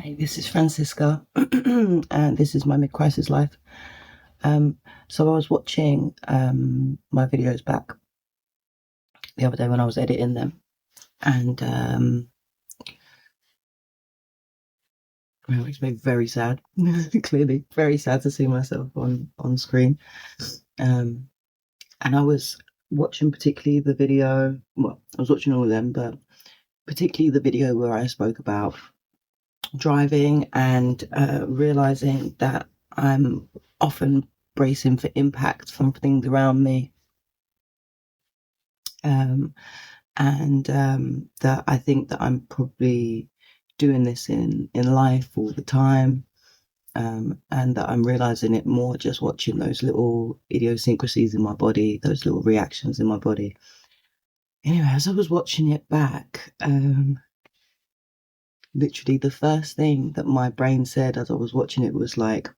Hey, this is Francisca, and this is my mid-crisis life. So I was watching my videos back the other day when I was editing them, and it makes me very sad. Clearly, very sad to see myself on screen. And I was watching particularly the video. Well, I was watching all of them, but particularly the video where I spoke about driving and realizing that I'm often bracing for impact from things around me, and that I think that I'm probably doing this in life all the time, and that I'm realizing it more just watching those little idiosyncrasies in my body, those little reactions in my body. Anyway, as I was watching it back, literally the first thing that my brain said as I was watching it was like,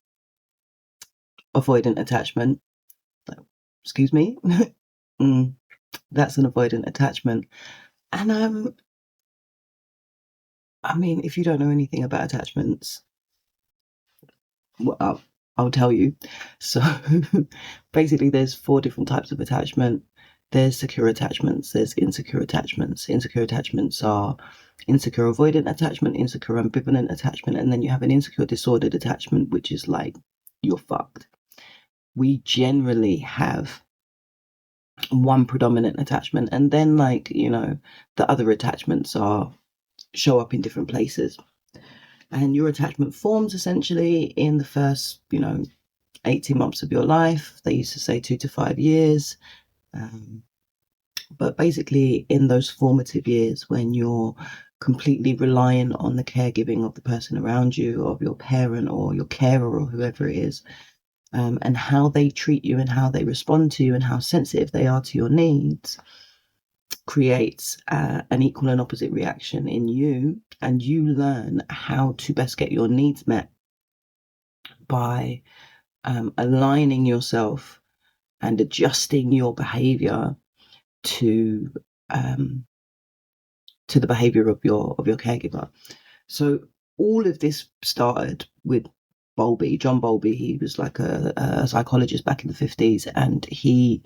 avoidant attachment. Like, excuse me? That's an avoidant attachment. And I mean, if you don't know anything about attachments, well, I'll tell you. So basically there's 4 different types of attachment. There's secure attachments, there's insecure attachments. Insecure attachments are insecure avoidant attachment, insecure ambivalent attachment, and then you have an insecure disordered attachment, which is like, you're fucked. We generally have one predominant attachment, and then the other attachments show up in different places. And your attachment forms essentially in the first 18 months of your life. They used to say 2 to 5 years, but basically in those formative years when you're completely relying on the caregiving of the person around you, of your parent or your carer or whoever it is, and how they treat you and how they respond to you and how sensitive they are to your needs, creates an equal and opposite reaction in you, and you learn how to best get your needs met by aligning yourself and adjusting your behavior to the behavior of your caregiver. So all of this started with Bowlby, John Bowlby. He was like a psychologist back in the 50s, and he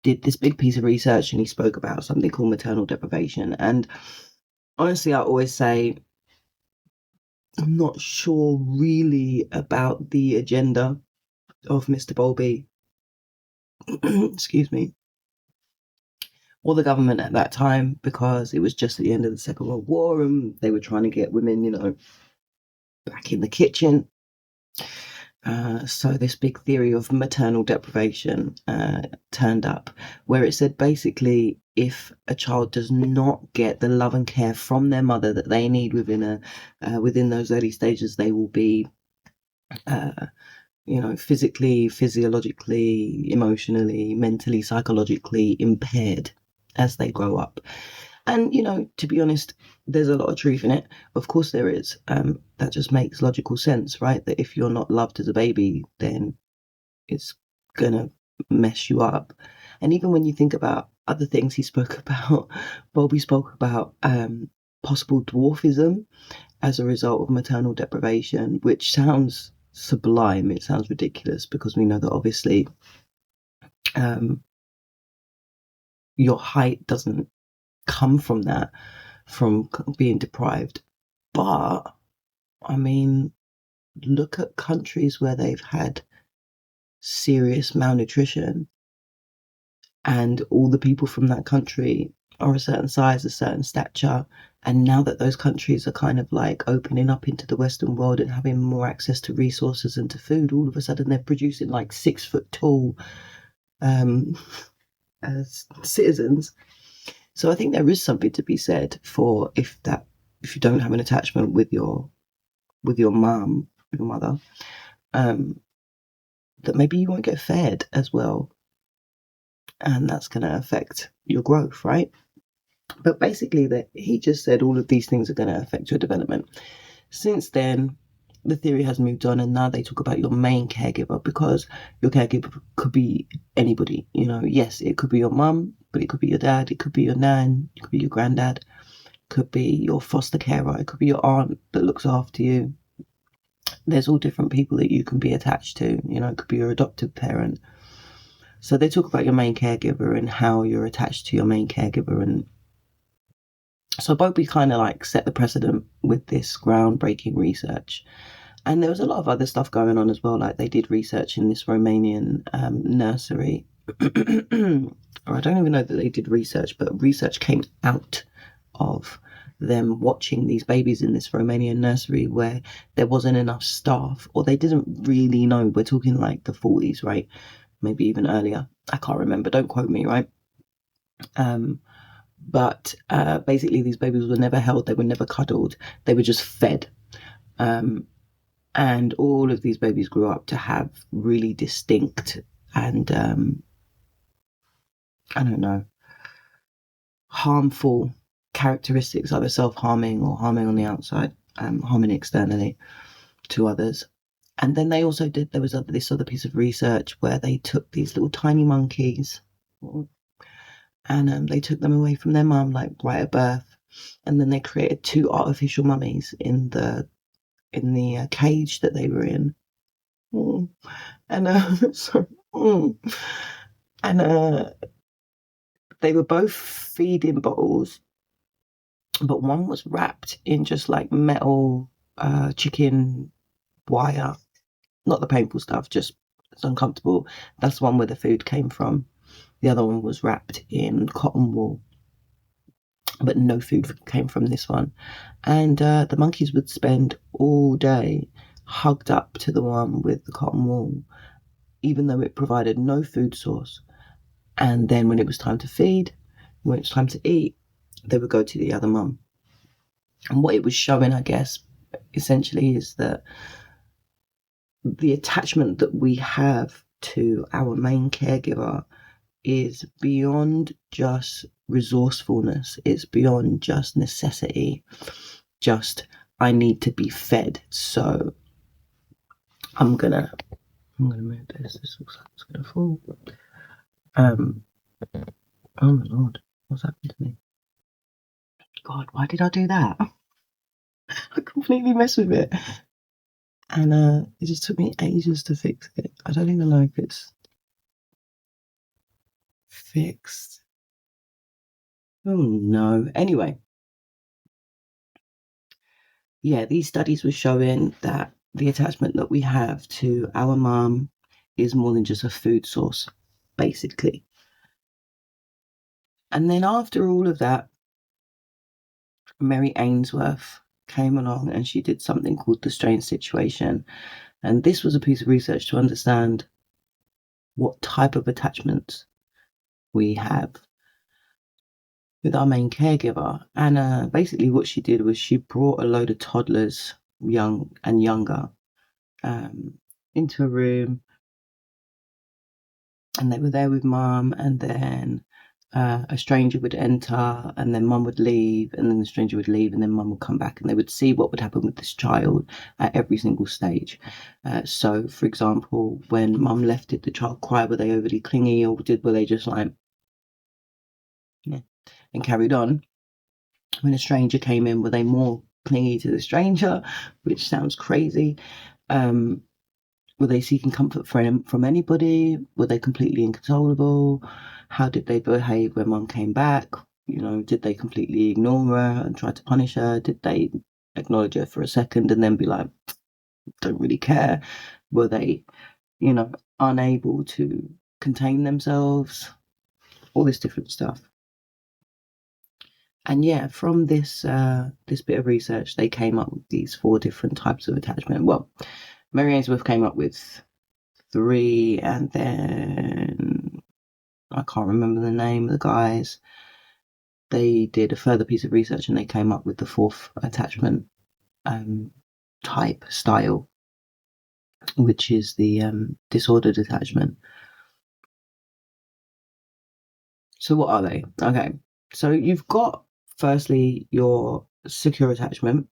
did this big piece of research, and he spoke about something called maternal deprivation. And honestly, I always say I'm not sure really about the agenda of Mr. Bowlby, excuse me, or the government at that time, because it was just at the end of the Second World War and they were trying to get women, back in the kitchen. So this big theory of maternal deprivation turned up, where it said basically if a child does not get the love and care from their mother that they need within those early stages, they will be physically, physiologically, emotionally, mentally, psychologically impaired as they grow up. And, to be honest, there's a lot of truth in it. Of course there is. That just makes logical sense, right? That if you're not loved as a baby, then it's going to mess you up. And even when you think about other things he spoke about, Bowlby spoke about possible dwarfism as a result of maternal deprivation, which sounds sublime. It sounds ridiculous because we know that obviously your height doesn't come from that, from being deprived. But I mean, look at countries where they've had serious malnutrition and all the people from that country are a certain size, a certain stature, and now that those countries are kind of like opening up into the Western world and having more access to resources and to food, all of a sudden they're producing like 6 foot tall citizens. So I think there is something to be said for if you don't have an attachment with your mum, your mother, that maybe you won't get fed as well, and that's going to affect your growth, right? But basically, that he just said all of these things are going to affect your development. Since then, the theory has moved on, and now they talk about your main caregiver, because your caregiver could be anybody. Yes, it could be your mum, but it could be your dad, it could be your nan, it could be your granddad, it could be your foster carer, it could be your aunt that looks after you, there's all different people that you can be attached to. You know, it could be your adoptive parent. So they talk about your main caregiver and how you're attached to your main caregiver. And so Bowlby kind of like set the precedent with this groundbreaking research. And there was a lot of other stuff going on as well. Like they did research in this Romanian nursery. Or I don't even know that they did research, but research came out of them watching these babies in this Romanian nursery where there wasn't enough staff, or they didn't really know. We're talking like the 40s, right? Maybe even earlier. I can't remember. Don't quote me, right? But basically these babies were never held. They were never cuddled. They were just fed. And all of these babies grew up to have really distinct and, I don't know, harmful characteristics, either self-harming or harming on the outside, harming externally to others. And then they also did, there was this other piece of research where they took these little tiny monkeys and they took them away from their mum, like right at birth. And then they created 2 artificial mummies in the cage that they were in. And sorry. And they were both feeding bottles, but one was wrapped in just like metal chicken wire. Not the painful stuff, just it's uncomfortable. That's the one where the food came from. The other one was wrapped in cotton wool, but no food came from this one. And the monkeys would spend all day hugged up to the one with the cotton wool, even though it provided no food source. And then when it was time to feed, when it was time to eat, they would go to the other mum. And what it was showing, I guess, essentially is that the attachment that we have to our main caregiver is beyond just resourcefulness. It's beyond just necessity. Just, I need to be fed. So I'm gonna move this. This looks like it's gonna fall. Oh my lord, what's happened to me? God, why did I do that? I completely messed with it. And it just took me ages to fix it. I don't even know if it's fixed. Oh no. Anyway. Yeah, these studies were showing that the attachment that we have to our mum is more than just a food source, basically. And then after all of that, Mary Ainsworth came along and she did something called the strange situation. And this was a piece of research to understand what type of attachments we have with our main caregiver. And basically what she did was she brought a load of toddlers, young and younger, into a room, and they were there with mum, and then a stranger would enter, and then mum would leave, and then the stranger would leave, and then mum would come back, and they would see what would happen with this child at every single stage. So, for example, when mum left, did the child cry? Were they overly clingy, or were they just like, yeah, and carried on? When a stranger came in, were they more clingy to the stranger, which sounds crazy? Were they seeking comfort from anybody? Were they completely inconsolable? How did they behave when mum came back? You know, did they completely ignore her and try to punish her? Did they acknowledge her for a second and then be like, don't really care? Were they, you know, unable to contain themselves? All this different stuff. And yeah, from this this bit of research, they came up with these 4 different types of attachment. Well, Mary Ainsworth came up with 3, and then I can't remember the name of the guys. They did a further piece of research and they came up with the 4th attachment type style, which is the disordered attachment. So what are they? Okay, so you've got firstly your secure attachment,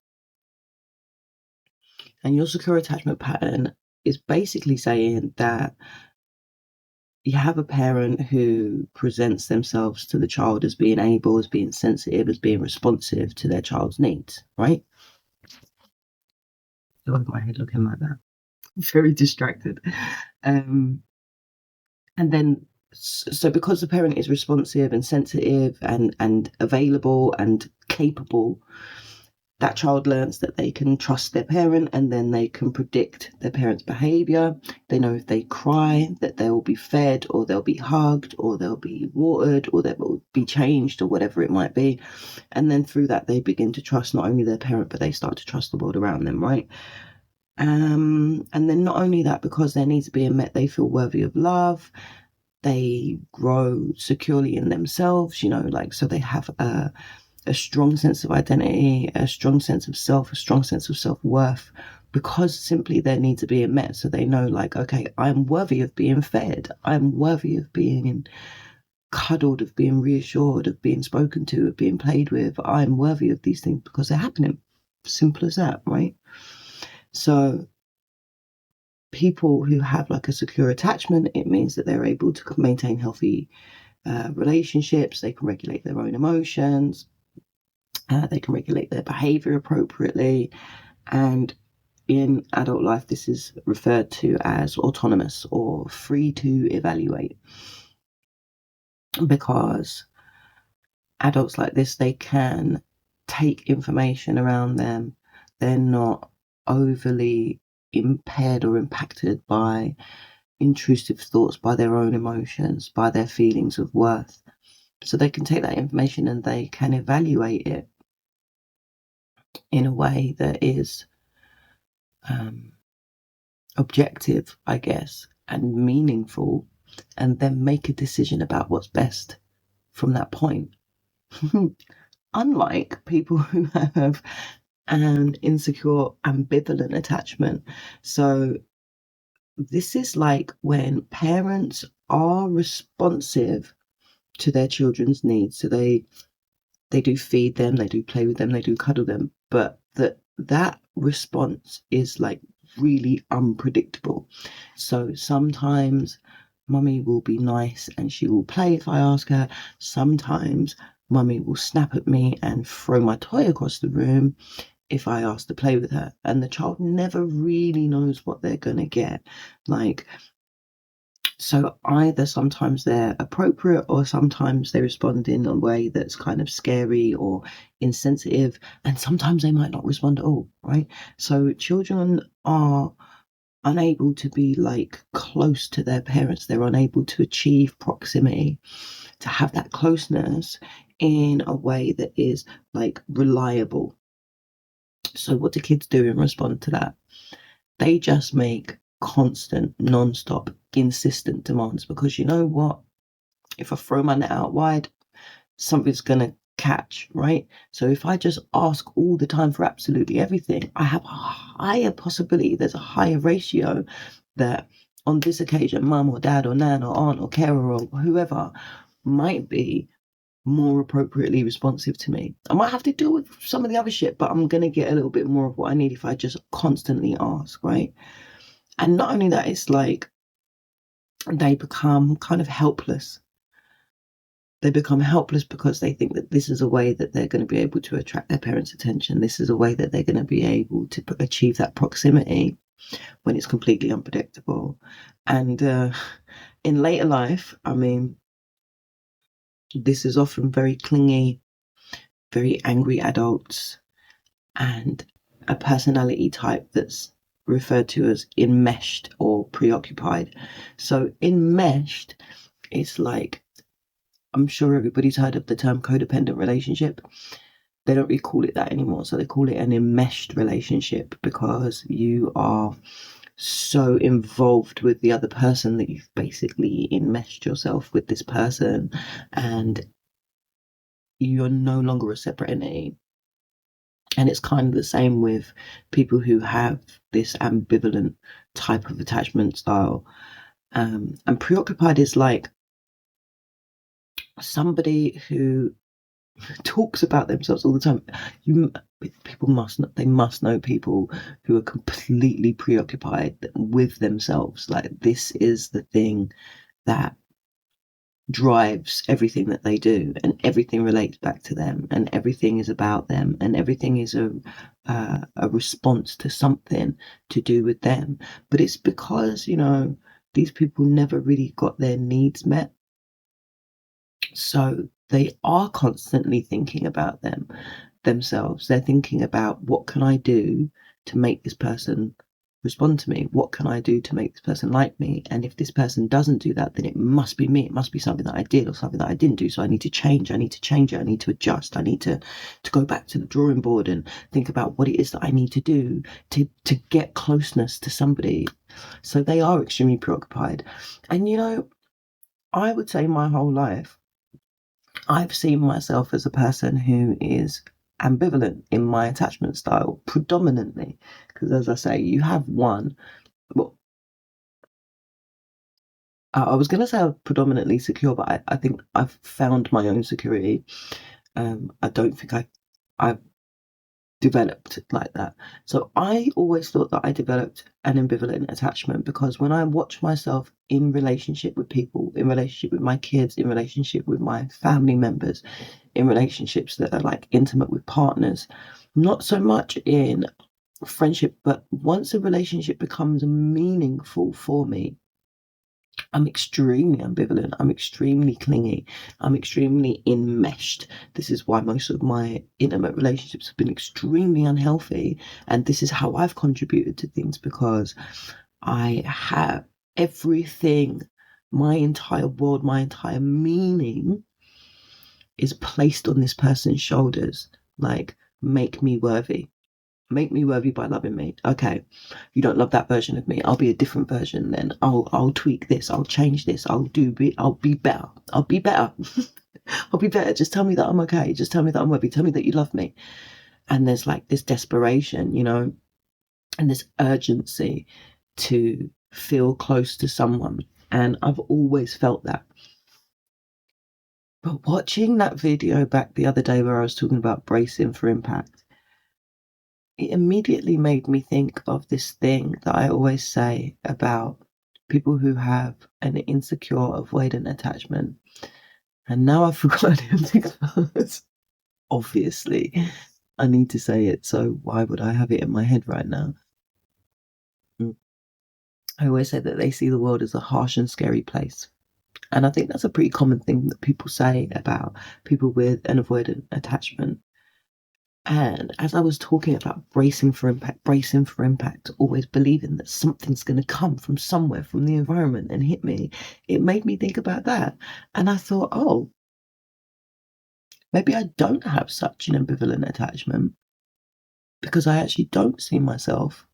and your secure attachment pattern is basically saying that you have a parent who presents themselves to the child as being able, as being sensitive, as being responsive to their child's needs, right? Why is my head looking like that? Very distracted. And then, so because the parent is responsive and sensitive and available and capable, that child learns that they can trust their parent, and then they can predict their parent's behavior. They know if they cry that they'll be fed, or they'll be hugged, or they'll be watered, or they'll be changed, or whatever it might be. And then through that, they begin to trust not only their parent, but they start to trust the world around them, right? And then not only that, because their needs are being met, they feel worthy of love. They grow securely in themselves, so they have a strong sense of identity, a strong sense of self, a strong sense of self-worth, because simply their needs are being met. So they know, okay, I'm worthy of being fed. I'm worthy of being cuddled, of being reassured, of being spoken to, of being played with. I'm worthy of these things because they're happening. Simple as that, right? So people who have a secure attachment, it means that they're able to maintain healthy relationships. They can regulate their own emotions. They can regulate their behavior appropriately. And in adult life, this is referred to as autonomous or free to evaluate, because adults like this, they can take information around them. They're not overly impaired or impacted by intrusive thoughts, by their own emotions, by their feelings of worth. So they can take that information and they can evaluate it in a way that is objective, I guess, and meaningful, and then make a decision about what's best from that point. Unlike people who have an insecure, ambivalent attachment. So this is like when parents are responsive to their children's needs. So they do feed them, they do play with them, they do cuddle them, but that response is really unpredictable. So sometimes mummy will be nice and she will play if I ask her. Sometimes mummy will snap at me and throw my toy across the room if I ask to play with her. And the child never really knows what they're going to get. So either sometimes they're appropriate, or sometimes they respond in a way that's kind of scary or insensitive, and sometimes they might not respond at all, right? So children are unable to be close to their parents. They're unable to achieve proximity, to have that closeness in a way that is reliable. So what do kids do in response to that? They just make constant, non-stop, insistent demands, because you know what? If I throw my net out wide, something's going to catch, right? So if I just ask all the time for absolutely everything, I have a higher possibility, there's a higher ratio that on this occasion, mum or dad or nan or aunt or carer or whoever might be more appropriately responsive to me. I might have to deal with some of the other shit, but I'm going to get a little bit more of what I need if I just constantly ask, right? And not only that, it's they become kind of helpless. They become helpless because they think that this is a way that they're going to be able to attract their parents' attention. This is a way that they're going to be able to achieve that proximity when it's completely unpredictable. And in later life, I mean, this is often very clingy, very angry adults, and a personality type that's referred to as enmeshed or preoccupied. So enmeshed is I'm sure everybody's heard of the term codependent relationship. They don't really call it that anymore. So they call it an enmeshed relationship, because you are so involved with the other person that you've basically enmeshed yourself with this person, and you're no longer a separate entity. And it's kind of the same with people who have this ambivalent type of attachment style. And preoccupied is somebody who talks about themselves all the time. People must know people who are completely preoccupied with themselves. This is the thing that drives everything that they do, and everything relates back to them, and everything is about them, and everything is a a response to something to do with them. But it's because, these people never really got their needs met. So they are constantly thinking about themselves. They're thinking about, what can I do to make this person respond to me? What can I do to make this person like me? And if this person doesn't do that, then it must be me. It must be something that I did or something that I didn't do. So I need to change. I need to change it. I need to adjust. I need to go back to the drawing board and think about what it is that I need to do to get closeness to somebody. So they are extremely preoccupied. And I would say my whole life, I've seen myself as a person who is ambivalent in my attachment style, predominantly. Because as I say, you have one. Well, I was going to say I'm predominantly secure, but I think I've found my own security. I don't think I've developed like that. So I always thought that I developed an ambivalent attachment, because when I watch myself in relationship with people, in relationship with my kids, in relationship with my family members, in relationships that are like intimate with partners, not so much in friendship, but once a relationship becomes meaningful for me, I'm extremely ambivalent. I'm extremely clingy. I'm extremely enmeshed. This is why most of my intimate relationships have been extremely unhealthy. And this is how I've contributed to things, because I have everything, my entire world, my entire meaning is placed on this person's shoulders. Like, make me worthy. Make me worthy by loving me. Okay, you don't love that version of me. I'll be a different version then. I'll tweak this. I'll change this. I'll be better. I'll be better. I'll be better. Just tell me that I'm okay. Just tell me that I'm worthy. Tell me that you love me. And there's like this desperation, and this urgency to feel close to someone. And I've always felt that. But watching that video back the other day where I was talking about bracing for impact, it immediately made me think of this thing that I always say about people who have an insecure avoidant attachment. And now I've forgotten it because obviously I need to say it. So why would I have it in my head right now? I always say that they see the world as a harsh and scary place. And I think that's a pretty common thing that people say about people with an avoidant attachment. And as I was talking about bracing for impact, always believing that something's going to come from somewhere, from the environment and hit me, it made me think about that. And I thought, oh, maybe I don't have such an ambivalent attachment, because I actually don't see myself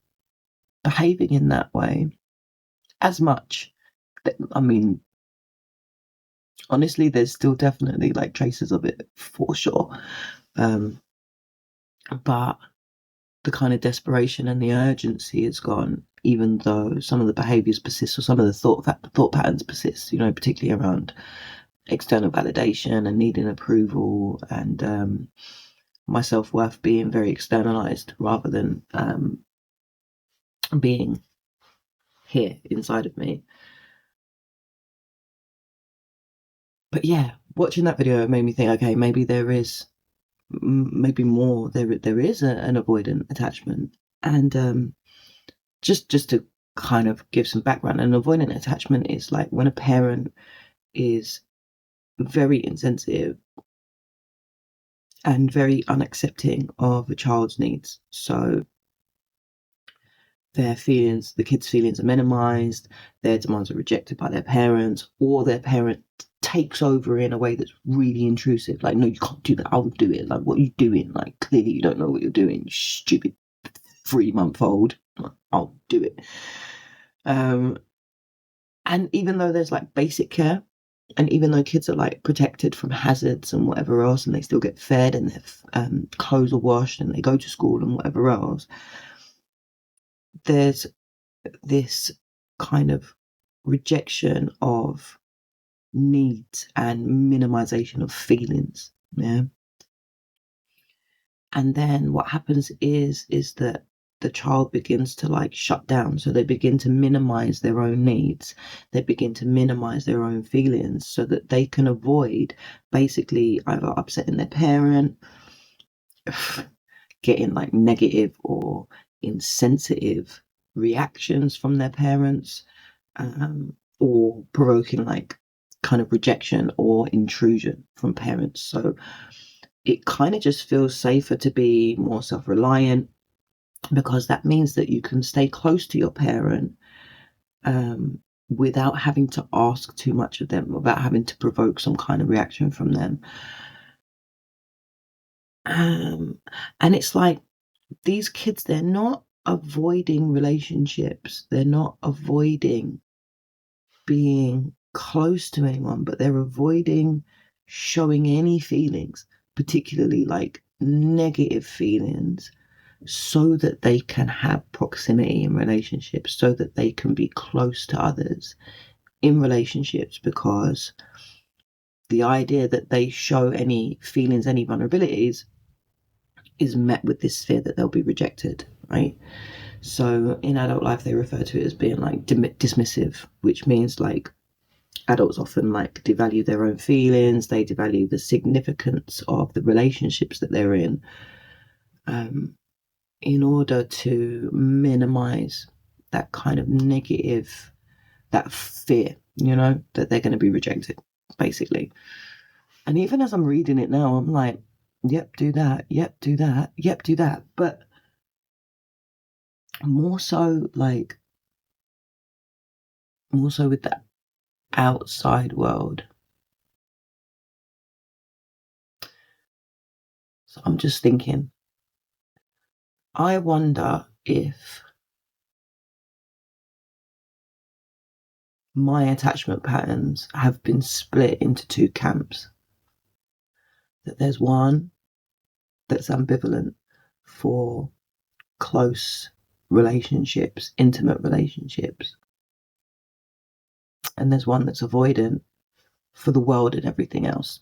behaving in that way as much. I mean, honestly, there's still definitely like traces of it for sure. But the kind of desperation and the urgency is gone, even though some of the behaviours persist, or some of the thought patterns persist, particularly around external validation and needing approval, and my self-worth being very externalized rather than being here inside of me. But yeah, watching that video made me think, okay, maybe there is more. There is an avoidant attachment. And just to kind of give some background, an avoidant attachment is like when a parent is very insensitive and very unaccepting of a child's needs. So the kids' feelings are minimized, their demands are rejected by their parents, or their parent takes over in a way that's really intrusive. Like, no, you can't do that. I'll do it. Like, what are you doing? Like, clearly you don't know what you're doing, you stupid 3-month-old. I'll do it. And even though there's like basic care, and even though kids are like protected from hazards and whatever else, and they still get fed and their clothes are washed and they go to school and whatever else, there's this kind of rejection of needs and minimization of feelings. Yeah. And then what happens is that the child begins to like shut down. So they begin to minimize their own needs. They begin to minimize their own feelings so that they can avoid basically either upsetting their parent, getting like negative or insensitive reactions from their parents, or provoking like kind of rejection or intrusion from parents. So it kind of just feels safer to be more self-reliant, because that means that you can stay close to your parent without having to ask too much of them, without having to provoke some kind of reaction from them. And it's like these kids, they're not avoiding relationships, they're not avoiding being close to anyone, but they're avoiding showing any feelings, particularly like negative feelings, so that they can have proximity in relationships, so that they can be close to others in relationships, because the idea that they show any feelings, any vulnerabilities, is met with this fear that they'll be rejected, right? So in adult life, they refer to it as being like dismissive, which means like adults often like devalue their own feelings, they devalue the significance of the relationships that they're in order to minimize that kind of negative, that fear, that they're going to be rejected, basically. And even as I'm reading it now, I'm like, yep, do that, yep, do that, yep, do that. But more so with the outside world. So I'm just thinking, I wonder if my attachment patterns have been split into two camps. That there's one that's ambivalent for close relationships, intimate relationships. And there's one that's avoidant for the world and everything else.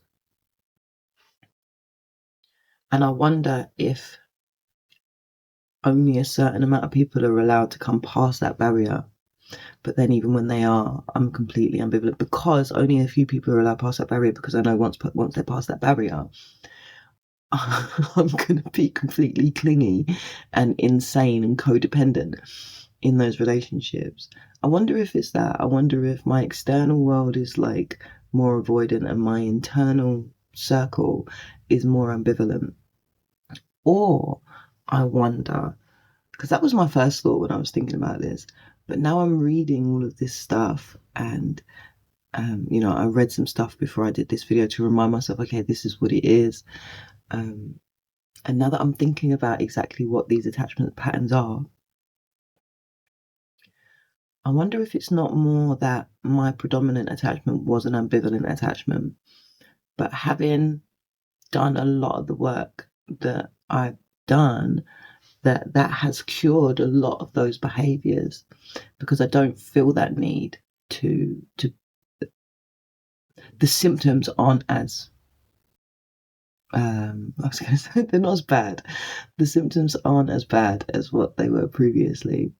And I wonder if only a certain amount of people are allowed to come past that barrier. But then even when they are, I'm completely ambivalent, because only a few people are allowed past that barrier, because I know once they're past that barrier, I'm going to be completely clingy and insane and codependent in those relationships. I wonder if it's that. I wonder if my external world is like more avoidant and my internal circle is more ambivalent. Or I wonder, because that was my first thought when I was thinking about this, but now I'm reading all of this stuff, and I read some stuff before I did this video to remind myself, okay, this is what it is. And now that I'm thinking about exactly what these attachment patterns are, I wonder if it's not more that my predominant attachment was an ambivalent attachment, but having done a lot of the work that I've done, that has cured a lot of those behaviors, because I don't feel that need to the symptoms aren't as I was going to say they're not as bad. The symptoms aren't as bad as what they were previously.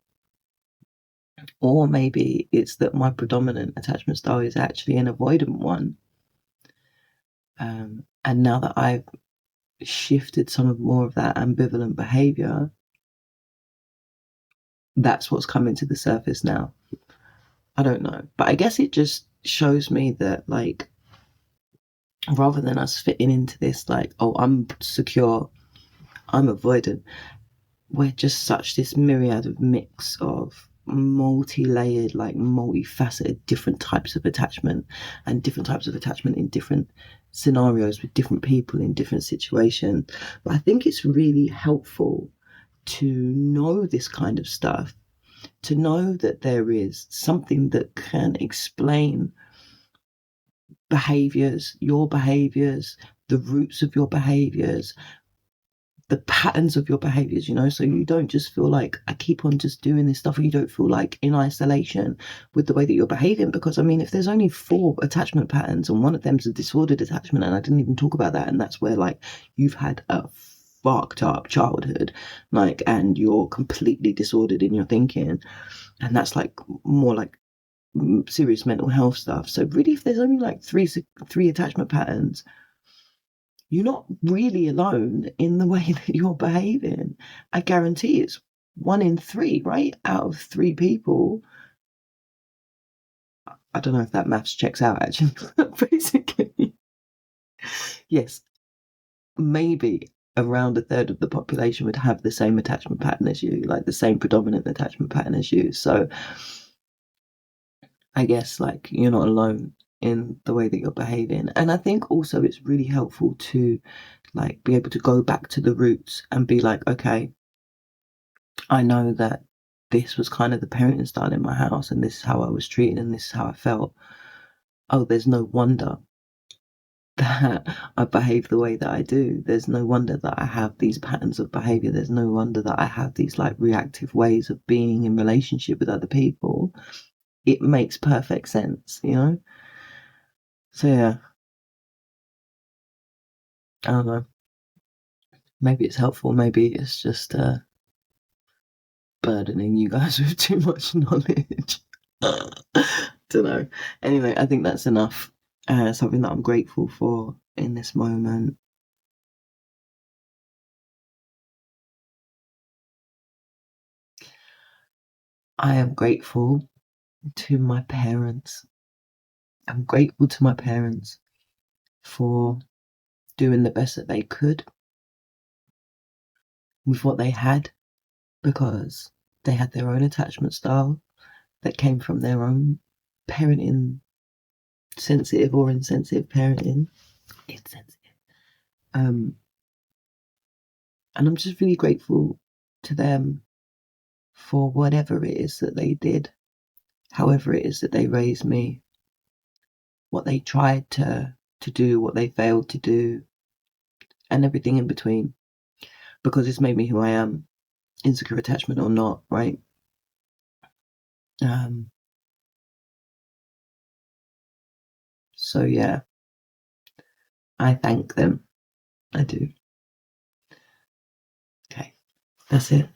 Or maybe it's that my predominant attachment style is actually an avoidant one. And now that I've shifted some of more of that ambivalent behavior, that's what's coming to the surface now. I don't know. But I guess it just shows me that, like, rather than us fitting into this, like, oh, I'm secure, I'm avoidant, we're just such this myriad of mix of multi-layered, like multifaceted different types of attachment, and different types of attachment in different scenarios with different people in different situations. But I think it's really helpful to know this kind of stuff, to know that there is something that can explain behaviors, your behaviors, the roots of your behaviors, the patterns of your behaviors, so you don't just feel like I keep on just doing this stuff, or you don't feel like in isolation with the way that you're behaving. Because I mean, if there's only 4 attachment patterns and one of them's a disordered attachment, and I didn't even talk about that, and that's where like you've had a fucked up childhood, like, and you're completely disordered in your thinking, and that's like more like serious mental health stuff. So really, if there's only like three attachment patterns, you're not really alone in the way that you're behaving. I guarantee it's 1 in 3, right? Out of 3 people. I don't know if that maths checks out actually. Basically, yes, maybe around a third of the population would have the same attachment pattern as you, like the same predominant attachment pattern as you. So I guess like you're not alone in the way that you're behaving. And I think also it's really helpful to like be able to go back to the roots and be like, okay, I know that this was kind of the parenting style in my house and this is how I was treated and this is how I felt. Oh, there's no wonder that I behave the way that I do. There's no wonder that I have these patterns of behavior. There's no wonder that I have these like reactive ways of being in relationship with other people. It makes perfect sense, you know? So yeah, I don't know. Maybe it's helpful. Maybe it's just burdening you guys with too much knowledge. Don't know. Anyway, I think that's enough. Something that I'm grateful for in this moment. I am grateful to my parents. I'm grateful to my parents for doing the best that they could with what they had because they had their own attachment style that came from their own parenting, sensitive or insensitive parenting. Insensitive. And I'm just really grateful to them for whatever it is that they did, however it is that they raised me, what they tried to do, what they failed to do, and everything in between. Because it's made me who I am, insecure attachment or not, right? So yeah, I thank them. I do. Okay, that's it.